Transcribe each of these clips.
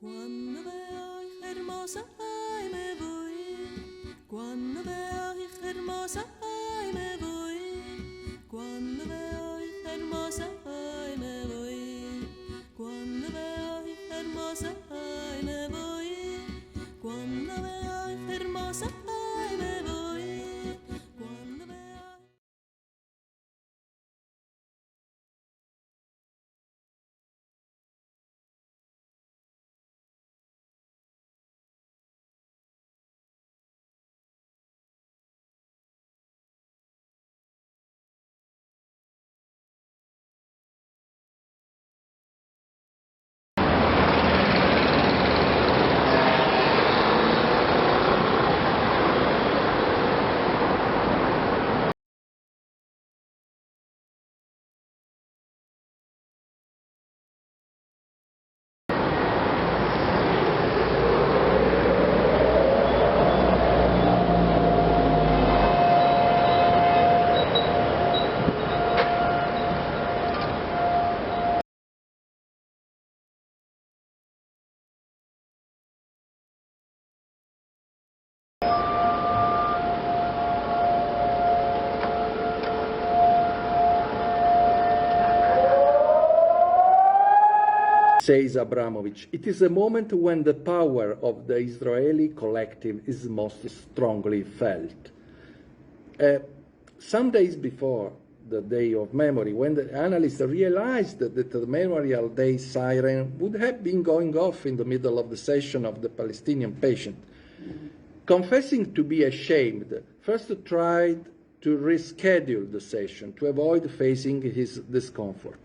Quando veo hermosa ai me voy, quando veo hermosa ai me voy, quando veo hermosa ai me voy, quando veo hermosa ai me voy, quando veo hermosa ai me voy, quando veo. Says Abramovitch, it is a moment when the power of the Israeli collective is most strongly felt. Some days before the Day of Memory, when the analysts realized that the Memorial Day siren would have been going off in the middle of the session of the Palestinian patient, confessing to be ashamed, first tried to reschedule the session to avoid facing his discomfort.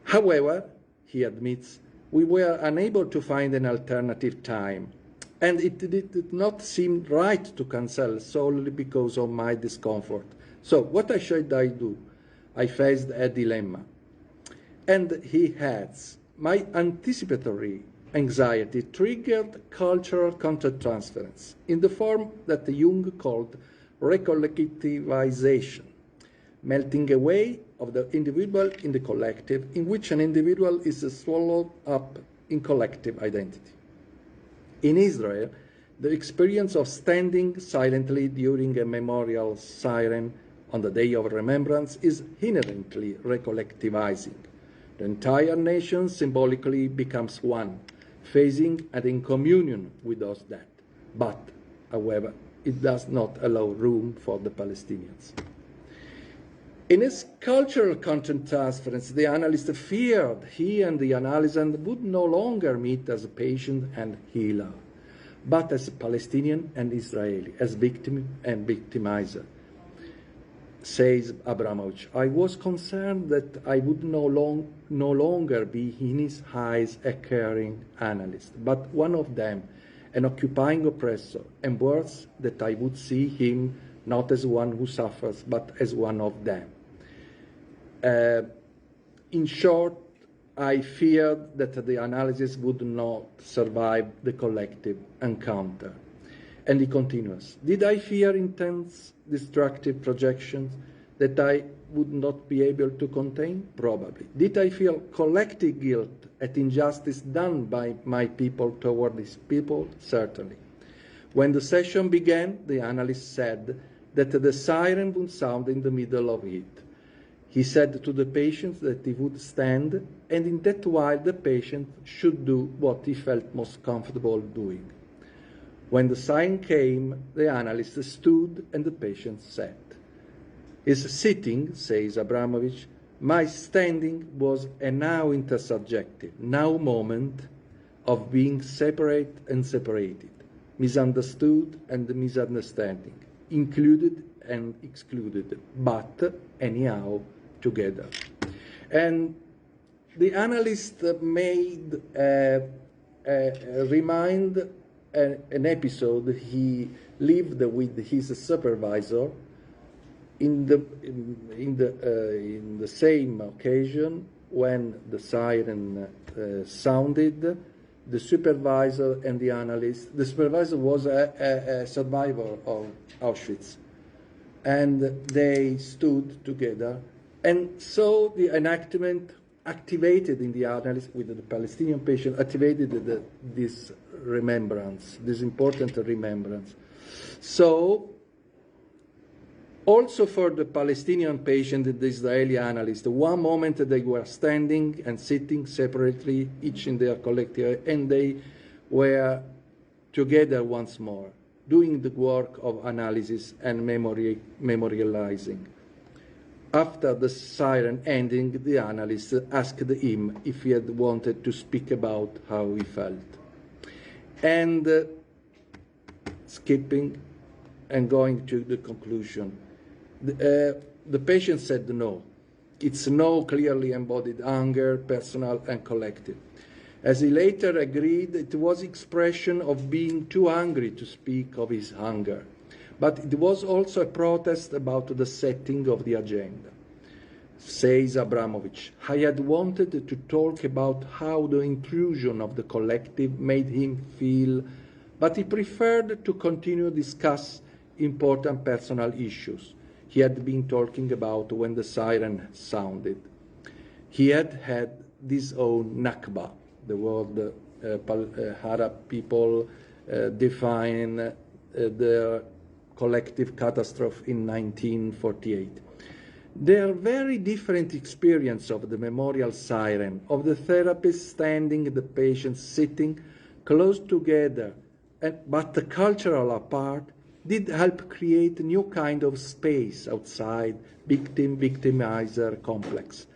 However, he admits, we were unable to find an alternative time, and it did not seem right to cancel solely because of my discomfort. So what should I do? I faced a dilemma. And he adds, my anticipatory anxiety triggered cultural countertransference in the form that Jung called recollectivization, melting away of the individual in the collective, in which an individual is swallowed up in collective identity. In Israel, the experience of standing silently during a memorial siren on the Day of Remembrance is inherently recollectivizing. The entire nation symbolically becomes one, facing and in communion with those dead. But, however, it does not allow room for the Palestinians. In his cultural content transference, the analyst feared he and the analysand would no longer meet as a patient and healer, but as Palestinian and Israeli, as victim and victimizer. Says Abramovitch, I was concerned that I would no longer be in his eyes a caring analyst, but one of them, an occupying oppressor, and worse, that I would see him not as one who suffers, but as one of them. In short, I feared that the analysis would not survive the collective encounter. And he continues, did I fear intense destructive projections that I would not be able to contain? Probably. Did I feel collective guilt at injustice done by my people toward these people? Certainly. When the session began, the analyst said that the siren would sound in the middle of it. He said to the patient that he would stand, and in that while the patient should do what he felt most comfortable doing. When the siren came, the analyst stood and the patient sat. His sitting, says Abramovitch, my standing was a now intersubjective, now moment of being separate and separated, misunderstood and misunderstanding, included and excluded, but anyhow together. And the analyst made remind an episode he lived with his supervisor in the same occasion when the siren sounded. The supervisor and the analyst. The supervisor was a survivor of Auschwitz, and they stood together and saw the enactment activated in the analysis with the Palestinian patient, activated this remembrance, this important remembrance. So, also for the Palestinian patient and the Israeli analyst, one moment they were standing and sitting separately, each in their collective, and they were together once more, doing the work of analysis and memorializing. After the siren ending, the analyst asked him if he had wanted to speak about how he felt. And skipping and going to the conclusion, the patient said no. It's no clearly embodied anger, personal and collective. As he later agreed, it was expression of being too hungry to speak of his hunger. But it was also a protest about the setting of the agenda. Says Abramovitch, I had wanted to talk about how the intrusion of the collective made him feel, but he preferred to continue to discuss important personal issues he had been talking about when the siren sounded. He had had his own Nakba, the word Arab people define the collective catastrophe in 1948. Their very different experience of the memorial siren, of the therapist standing, the patient sitting close together, but the cultural apart, did help create a new kind of space outside victim-victimizer complex,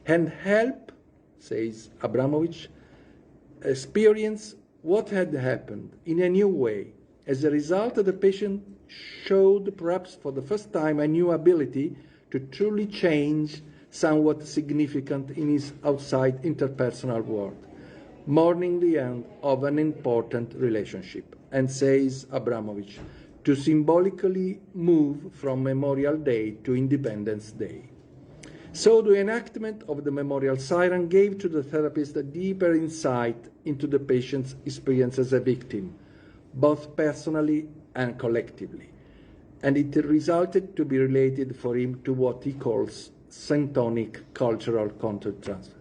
and help, says Abramovitch, experience what had happened in a new way. As a result, the patient showed, perhaps for the first time, a new ability to truly change somewhat significant in his outside interpersonal world, mourning the end of an important relationship, and says Abramovitch, to symbolically move from Memorial Day to Independence Day. So the enactment of the memorial siren gave to the therapist a deeper insight into the patient's experience as a victim, both personally and collectively, and it resulted to be related for him to what he calls syntonic cultural countertransfer.